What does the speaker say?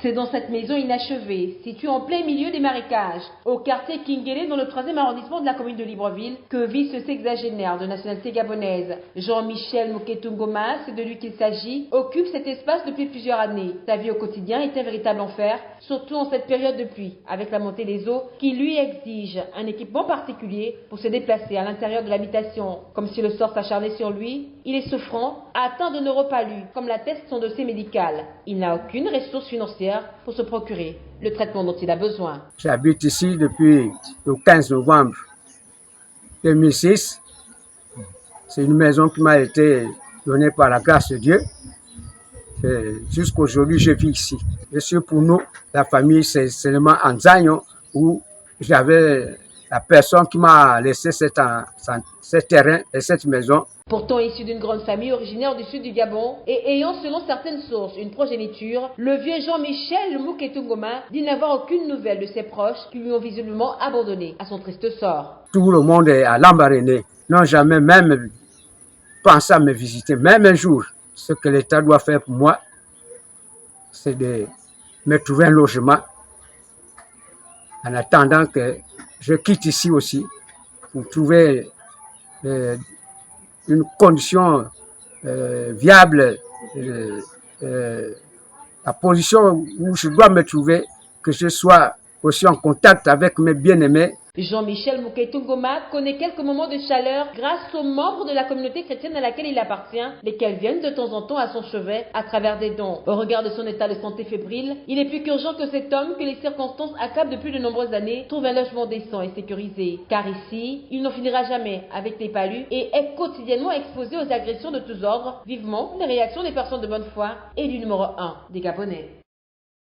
C'est dans cette maison inachevée, située en plein milieu des marécages, au quartier Kingélé, dans le 3e arrondissement de la commune de Libreville, que vit ce sexagénaire de nationalité gabonaise. Jean-Michel Moketu Ngoma, c'est de lui qu'il s'agit, occupe cet espace depuis plusieurs années. Sa vie au quotidien est un véritable enfer, surtout en cette période de pluie, avec la montée des eaux, qui lui exige un équipement particulier pour se déplacer à l'intérieur de l'habitation. Comme si le sort s'acharnait sur lui, il est souffrant, atteint de neuropalu, comme l'atteste son dossier médical. Il n'a aucune ressource financière pour se procurer le traitement dont il a besoin. J'habite ici depuis le 15 novembre 2006. C'est une maison qui m'a été donnée par la grâce de Dieu. Jusqu'à aujourd'hui, je vis ici. Et sûr, pour nous, la famille, c'est seulement en Zagnon où j'avais la personne qui m'a laissé ce terrain et cette maison. Pourtant issu d'une grande famille originaire du sud du Gabon et ayant selon certaines sources une progéniture, le vieux Jean-Michel Moketu Ngoma dit n'avoir aucune nouvelle de ses proches qui lui ont visiblement abandonné à son triste sort. Tout le monde est à l'embarrané, n'ont jamais même pensé à me visiter, même un jour. Ce que l'État doit faire pour moi, c'est de me trouver un logement en attendant que je quitte ici aussi pour trouver une condition viable, la position où je dois me trouver, que je sois aussi en contact avec mes bien-aimés. Jean-Michel Moketu Ngoma connaît quelques moments de chaleur grâce aux membres de la communauté chrétienne à laquelle il appartient, lesquels viennent de temps en temps à son chevet à travers des dons. Au regard de son état de santé fébrile, il est plus qu'urgent que cet homme, que les circonstances accablent depuis de nombreuses années, trouve un logement décent et sécurisé. Car ici, il n'en finira jamais avec les palus et est quotidiennement exposé aux agressions de tous ordres. Vivement les réactions des personnes de bonne foi et du numéro 1 des Gabonais.